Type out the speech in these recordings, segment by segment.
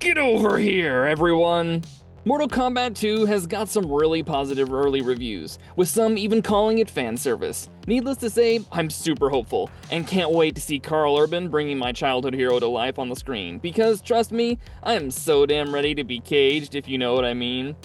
Get over here, everyone! Mortal Kombat 2 has got some really positive early reviews, with some even calling it fan service. Needless to say, I'm super hopeful, and can't wait to see Karl Urban bringing my childhood hero to life on the screen, because trust me, I am so damn ready to be caged, if you know what I mean.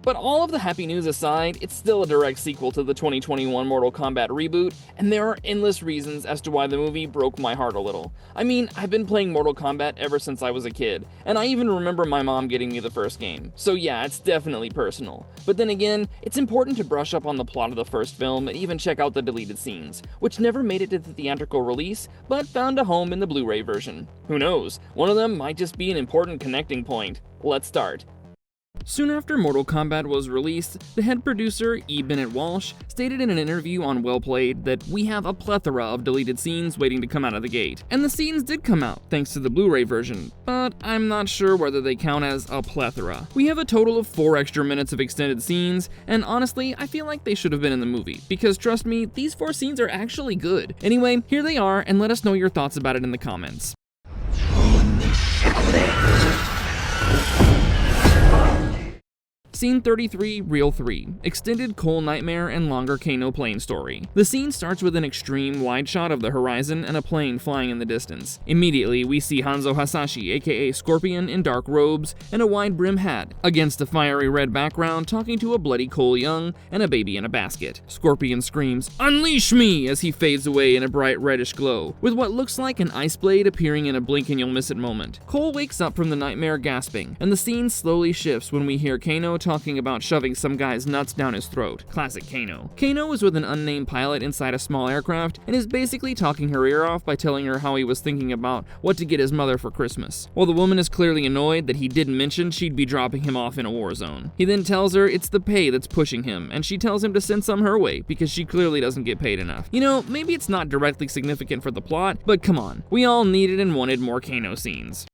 But all of the happy news aside, it's still a direct sequel to the 2021 Mortal Kombat reboot, and there are endless reasons as to why the movie broke my heart a little. I mean, I've been playing Mortal Kombat ever since I was a kid, and I even remember my mom getting me the first game. So yeah, it's definitely personal. But then again, it's important to brush up on the plot of the first film and even check out the deleted scenes, which never made it to the theatrical release, but found a home in the Blu-ray version. Who knows, one of them might just be an important connecting point. Let's start. Soon after Mortal Kombat was released, the head producer, E. Bennett Walsh, stated in an interview on Well Played that we have a plethora of deleted scenes waiting to come out of the gate. And the scenes did come out, thanks to the Blu-ray version, but I'm not sure whether they count as a plethora. We have a total of 4 extra minutes of extended scenes, and honestly, I feel like they should have been in the movie, because trust me, these 4 scenes are actually good. Anyway, here they are, and let us know your thoughts about it in the comments. Scene 33, Reel 3, Extended Coal Nightmare and Longer Kano Plane Story. The scene starts with an extreme wide shot of the horizon and a plane flying in the distance. Immediately, we see Hanzo Hasashi, aka Scorpion, in dark robes and a wide brim hat, against a fiery red background talking to a bloody Cole Young and a baby in a basket. Scorpion screams, "Unleash me!" as he fades away in a bright reddish glow, with what looks like an ice blade appearing in a blink and you'll miss it moment. Cole wakes up from the nightmare gasping, and the scene slowly shifts when we hear Kano talking about shoving some guy's nuts down his throat. Classic Kano. Kano is with an unnamed pilot inside a small aircraft and is basically talking her ear off by telling her how he was thinking about what to get his mother for Christmas, while the woman is clearly annoyed that he didn't mention she'd be dropping him off in a war zone. He then tells her it's the pay that's pushing him, and she tells him to send some her way because she clearly doesn't get paid enough. You know, maybe it's not directly significant for the plot, but come on, we all needed and wanted more Kano scenes.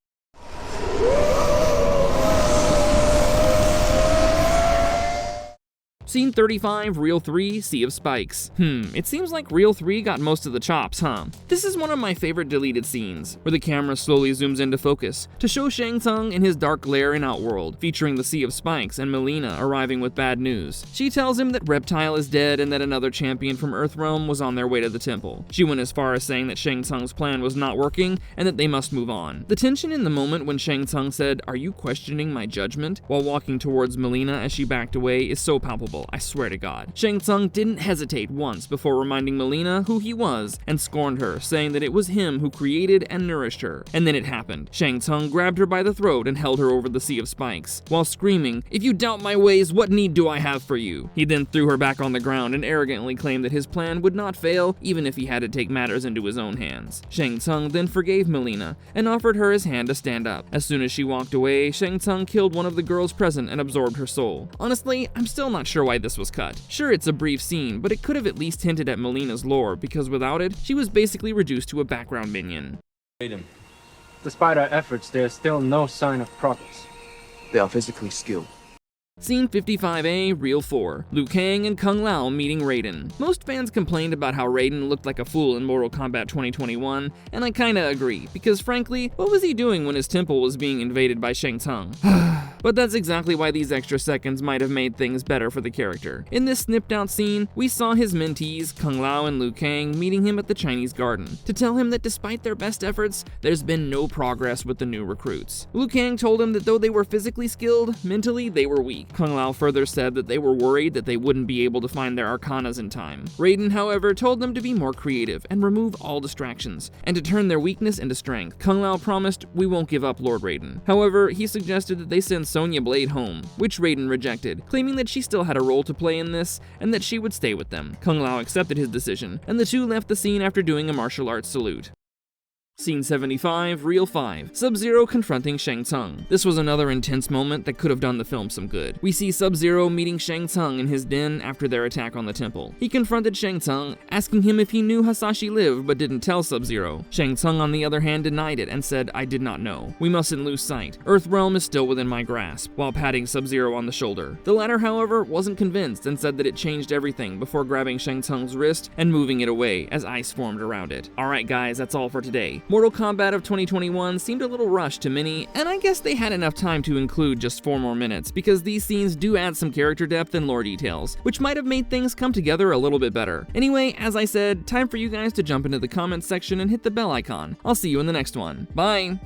Scene 35, Reel 3, Sea of Spikes. It seems like Reel 3 got most of the chops, huh? This is one of my favorite deleted scenes, where the camera slowly zooms into focus to show Shang Tsung in his dark lair in Outworld, featuring the Sea of Spikes and Mileena arriving with bad news. She tells him that Reptile is dead and that another champion from Earthrealm was on their way to the temple. She went as far as saying that Shang Tsung's plan was not working and that they must move on. The tension in the moment when Shang Tsung said, "Are you questioning my judgment?" while walking towards Mileena as she backed away is so palpable. I swear to God. Shang Tsung didn't hesitate once before reminding Mileena who he was and scorned her, saying that it was him who created and nourished her. And then it happened. Shang Tsung grabbed her by the throat and held her over the Sea of Spikes, while screaming, "If you doubt my ways, what need do I have for you?" He then threw her back on the ground and arrogantly claimed that his plan would not fail even if he had to take matters into his own hands. Shang Tsung then forgave Mileena and offered her his hand to stand up. As soon as she walked away, Shang Tsung killed one of the girls present and absorbed her soul. Honestly, I'm still not sure why this was cut. Sure, it's a brief scene, but it could have at least hinted at Mileena's lore, because without it, she was basically reduced to a background minion. Raiden. Despite our efforts, there is still no sign of progress. They are physically skilled. Scene 55A, Reel 4, Liu Kang and Kung Lao meeting Raiden. Most fans complained about how Raiden looked like a fool in Mortal Kombat 2021, and I kinda agree, because frankly, what was he doing when his temple was being invaded by Shang Tsung? But that's exactly why these extra seconds might have made things better for the character. In this snipped out scene, we saw his mentees, Kung Lao and Liu Kang, meeting him at the Chinese garden, to tell him that despite their best efforts, there's been no progress with the new recruits. Liu Kang told him that though they were physically skilled, mentally they were weak. Kung Lao further said that they were worried that they wouldn't be able to find their arcanas in time. Raiden, however, told them to be more creative and remove all distractions, and to turn their weakness into strength. Kung Lao promised, "We won't give up, Lord Raiden." However, he suggested that they send Sonya Blade home, which Raiden rejected, claiming that she still had a role to play in this, and that she would stay with them. Kung Lao accepted his decision, and the two left the scene after doing a martial arts salute. Scene 75, Reel 5, Sub-Zero confronting Shang Tsung. This was another intense moment that could have done the film some good. We see Sub-Zero meeting Shang Tsung in his den after their attack on the temple. He confronted Shang Tsung, asking him if he knew Hasashi lived but didn't tell Sub-Zero. Shang Tsung, on the other hand, denied it and said, "I did not know. We mustn't lose sight. Earthrealm is still within my grasp," while patting Sub-Zero on the shoulder. The latter, however, wasn't convinced and said that it changed everything before grabbing Shang Tsung's wrist and moving it away as ice formed around it. Alright guys, that's all for today. Mortal Kombat of 2021 seemed a little rushed to many, and I guess they had enough time to include just 4 more minutes, because these scenes do add some character depth and lore details, which might have made things come together a little bit better. Anyway, as I said, time for you guys to jump into the comments section and hit the bell icon. I'll see you in the next one. Bye!